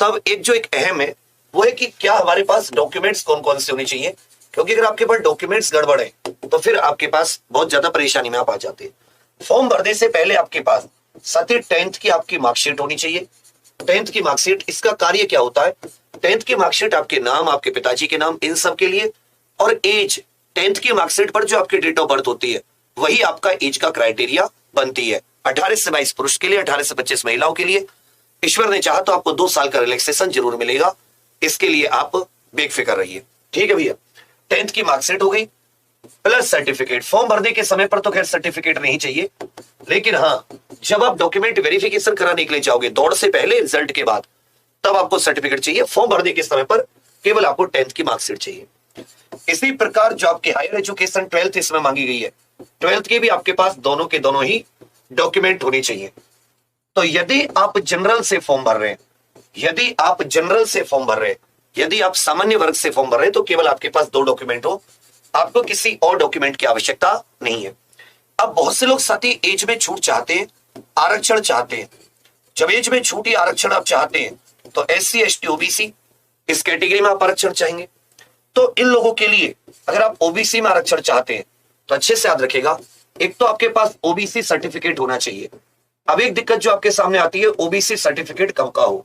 तब एक जो एक अहम है वो है कि क्या हमारे पास डॉक्यूमेंट्स कौन कौन से होने चाहिए, क्योंकि अगर आपके पास डॉक्यूमेंट्स गड़बड़ है तो फिर आपके पास बहुत ज्यादा परेशानी में आप आ जाते हैं। फॉर्म भरने से पहले आपके पास साथ ही 10th की आपकी मार्कशीट होनी चाहिए। 10th की मार्कशीट, इसका कार्य क्या होता है, 10th की मार्कशीट आपके नाम, आपके पिताजी के नाम, इन सब के लिए, और एज 10th की मार्कशीट पर जो आपकी डेट ऑफ बर्थ होती है वही आपका एज का क्राइटेरिया बनती है। 18 से 22 पुरुष के लिए, 18 से 25 महिलाओं के लिए। ईश्वर ने चाहा तो आपको 2 साल का रिलैक्सेशन जरूर मिलेगा, इसके लिए आप बेफिक्र रहिए। ठीक है भैया, 10th की मार्कशीट हो गई प्लस सर्टिफिकेट। फॉर्म भरने के समय पर तो खैर सर्टिफिकेट नहीं चाहिए, लेकिन हाँ जब आप डॉक्यूमेंट वेरिफिकेशन कराने के लिए जाओगे दौड़ से पहले, रिजल्ट के बाद, तब आपको सर्टिफिकेट चाहिए। फॉर्म भरने के समय पर केवल आपको 10th की मार्कशीट चाहिए। इसी प्रकार जो आपकी हायर एजुकेशन 12th इसमें मांगी गई है, 12th की भी आपके पास दोनों के दोनों ही डॉक्यूमेंट होने चाहिए। तो यदि आप जनरल से फॉर्म भर रहे हैं, यदि आप जनरल से फॉर्म भर रहे हैं, यदि आप सामान्य वर्ग से फॉर्म भर रहे हैं, तो केवल आपके पास 2 डॉक्यूमेंट हो, आपको किसी और डॉक्यूमेंट की आवश्यकता नहीं है। अब बहुत से लोग साथी एज में छूट चाहते हैं, आरक्षण चाहते हैं। जब एज में छूट या आरक्षण आप चाहते हैं तो SC ST OBC इस कैटेगरी में आप आरक्षण चाहेंगे। तो इन लोगों के लिए अगर आप OBC में आरक्षण चाहते हैं तो अच्छे से याद रखिएगा, एक तो आपके पास OBC सर्टिफिकेट होना चाहिए। अब एक दिक्कत जो आपके सामने आती है, OBC सर्टिफिकेट कब का हो,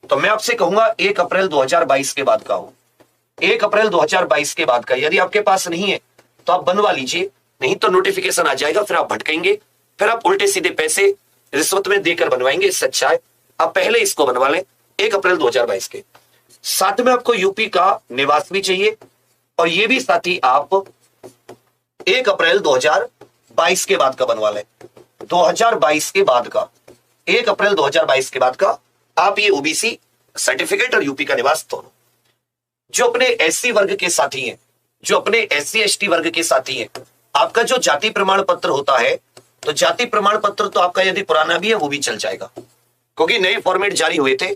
तो मैं आपसे कहूंगा 1 अप्रैल 2022 के बाद का हो। 1 अप्रैल 2022 के बाद का यदि आपके पास नहीं है तो आप बनवा लीजिए, नहीं तो नोटिफिकेशन आ जाएगा, फिर आप भटकेंगे, फिर आप उल्टे सीधे पैसे रिश्वत में देकर बनवाएंगे। इससे अच्छा है आप पहले इसको बनवा लें 1 अप्रैल 2022 के। साथ में आपको यूपी का निवास भी चाहिए, और ये भी साथ ही आप 1 अप्रैल 2022 के बाद का बनवा लें। 2022 के बाद का, 1 अप्रैल 2022 के बाद का आप ये OBC सर्टिफिकेट और यूपी का निवास दोनों। जो अपने SC वर्ग के साथी हैं, जो अपने SC ST वर्ग के साथी हैं, आपका जो जाति प्रमाण पत्र होता है, तो जाति प्रमाण पत्र तो आपका यदि पुराना भी है वो भी चल जाएगा, क्योंकि नए फॉर्मेट जारी हुए थे।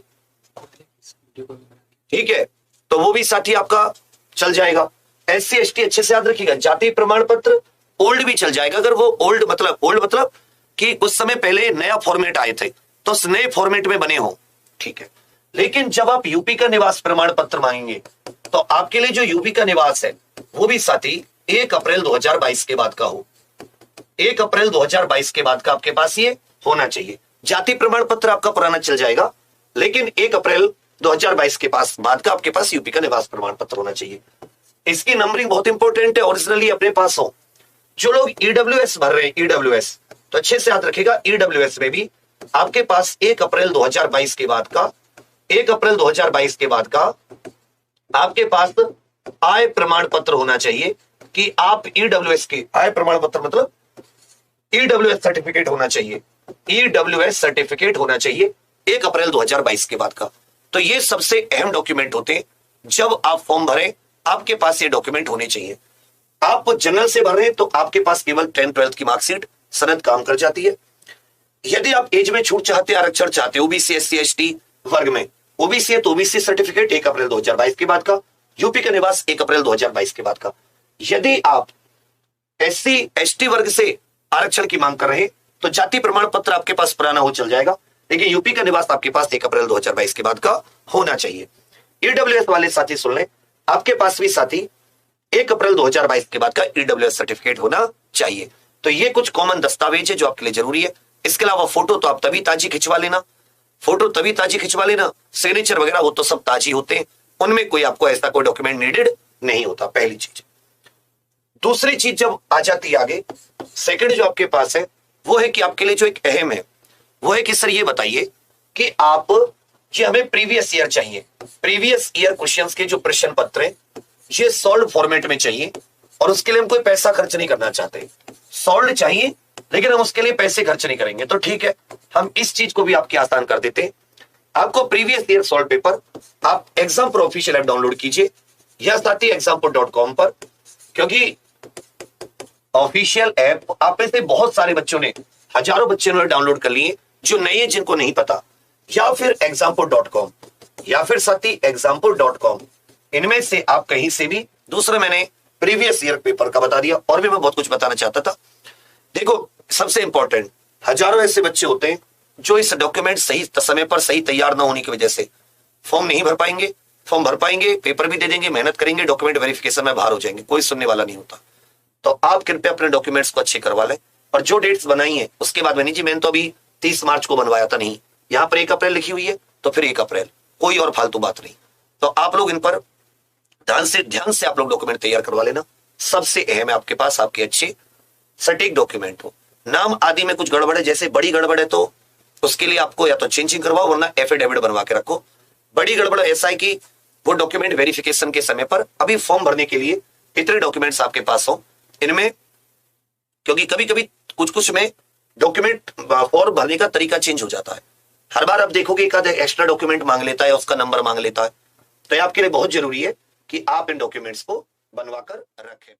ठीक है, तो वो भी साथी आपका चल जाएगा। SC ST अच्छे से याद रखिएगा, जाति प्रमाण पत्र ओल्ड भी चल जाएगा, अगर वो ओल्ड मतलब कि कुछ समय पहले नया फॉर्मेट आए थे तो उस नए फॉर्मेट में बने हो। ठीक है, लेकिन जब आप यूपी का निवास प्रमाण पत्र मांगेंगे तो आपके लिए जो यूपी का निवास है वो भी साथी 1 अप्रैल 2022 के बाद का हो। 1 अप्रैल 2022 के बाद का आपके पास ये होना चाहिए। जाति प्रमाण पत्र आपका पुराना चल जाएगा, लेकिन 1 अप्रैल 2022 के बाद का आपके पास यूपी का निवास प्रमाण पत्र होना चाहिए। इसकी नंबरिंग बहुत इंपॉर्टेंट है, ओरिजिनली अपने पास हो। जो लोग EWS भर रहे हैं, EWS, तो अच्छे से याद रखिएगा, EWS में भी आपके पास 1 अप्रैल 2022 के बाद का, 1 अप्रैल 2022 के बाद का आपके पास आय प्रमाण पत्र होना चाहिए कि आप EWS के आय प्रमाण पत्र मतलब EWS सर्टिफिकेट होना चाहिए। EWS सर्टिफिकेट होना चाहिए 1 अप्रैल 2022 के बाद का। तो ये सबसे अहम डॉक्यूमेंट होते हैं। जब आप फॉर्म भरें आपके पास ये डॉक्यूमेंट होने चाहिए। आप जनरल से भर रहे हैं तो आपके पास केवल 10th 12th की मार्कशीट सनद काम कर जाती है। यदि आप एज में छूट चाहते हैं, आरक्षण चाहते हैं OBC SC ST वर्ग में, OBC है तो OBC सर्टिफिकेट 1 अप्रैल 2022 के बाद का, यूपी का निवास 1 अप्रैल 2022 के बाद का। यदि आप SC ST वर्ग से आरक्षण की मांग कर रहे हैं तो जाति प्रमाण पत्र आपके पास पुराना हो चल जाएगा, लेकिन यूपी का निवास आपके पास 1 अप्रैल 2022 के बाद का होना चाहिए। EWS वाले साथी सुन लें, आपके पास भी साथी 1 अप्रैल 2022 के बाद का EWS सर्टिफिकेट होना चाहिए। तो ये कुछ कॉमन दस्तावेज है जो आपके लिए जरूरी है। इसके अलावा फोटो तो आप तभी ताजी खिंचवा लेना, फोटो तभी ताजी खिंचवा लेना, सिग्नेचर वगैरह वो तो सब ताजी होते हैं, उनमें कोई आपको ऐसा कोई डॉक्यूमेंट नीडेड नहीं होता। पहली चीज। दूसरी चीज जब आ जाती है आगे, सेकंड जो आपके पास है वो है कि आपके लिए जो एक अहम है वो है कि सर ये बताइए कि आप ये हमें प्रीवियस ईयर चाहिए, प्रीवियस ईयर क्वेश्चंस के जो प्रश्न पत्र हैं ये सॉल्व फॉर्मेट में चाहिए, और उसके लिए हम कोई पैसा खर्च नहीं करना चाहते। सॉल्व चाहिए लेकिन हम उसके लिए पैसे खर्च नहीं करेंगे, तो ठीक है हम इस चीज को भी आपकी आसान कर देते हैं। आपको प्रीवियस ईयर सॉल्व पेपर आप एग्जामपुर ऑफिशियल ऐप डाउनलोड कीजिए या साथ ही example.com पर, क्योंकि ऑफिशियल ऐप आप में से बहुत सारे बच्चों ने, हजारों बच्चों ने डाउनलोड कर लिए जो नए हैं जिनको नहीं पता, या फिर example.com या फिर साथ ही example.com, इनमें से आप कहीं से भी। दूसरा मैंने प्रीवियस ईयर पेपर का बता दिया, और भी मैं बहुत कुछ बताना चाहता था। देखो सबसे इंपॉर्टेंट, हजारों ऐसे बच्चे होते हैं जो इस डॉक्यूमेंट सही समय पर सही तैयार ना होने की वजह से फॉर्म नहीं भर पाएंगे, फॉर्म भर पाएंगे, पेपर भी दे देंगे, मेहनत करेंगे, डॉक्यूमेंट वेरिफिकेशन में बाहर हो जाएंगे, कोई सुनने वाला नहीं होता। तो आप कृपया अपने डॉक्यूमेंट्स को अच्छे करवा लें। और जो डेट्स बनाई है उसके बाद मैंने जी मैंने तो अभी 30 मार्च को बनवाया था, नहीं, यहाँ पर 1 अप्रैल लिखी हुई है तो फिर 1 अप्रैल, कोई और फालतू बात नहीं। तो आप लोग इन पर ध्यान से आप लोग डॉक्यूमेंट तैयार करवा लेना। सबसे अहम है आपके पास आपके अच्छे सटीक डॉक्यूमेंट हो। नाम आदि में कुछ गड़बड़ है, जैसे बड़ी गड़बड़ है तो उसके लिए आपको या तो चेंजिंग करवाओ वरना एफिडेविट बनवा के रखो। बड़ी गड़बड़ ऐसा है कि वो डॉक्यूमेंट वेरिफिकेशन के समय पर अभी फॉर्म भरने के लिए इतने डॉक्यूमेंट्स आपके पास हो इनमें, क्योंकि कभी कभी कुछ कुछ में डॉक्यूमेंट फॉर्म भरने का तरीका चेंज हो जाता है। हर बार आप देखोगे एक आधा एक्स्ट्रा डॉक्यूमेंट मांग लेता है, उसका नंबर मांग लेता है। तो ये आपके लिए बहुत जरूरी है कि आप इन डॉक्यूमेंट्स को बनवा कर रखें।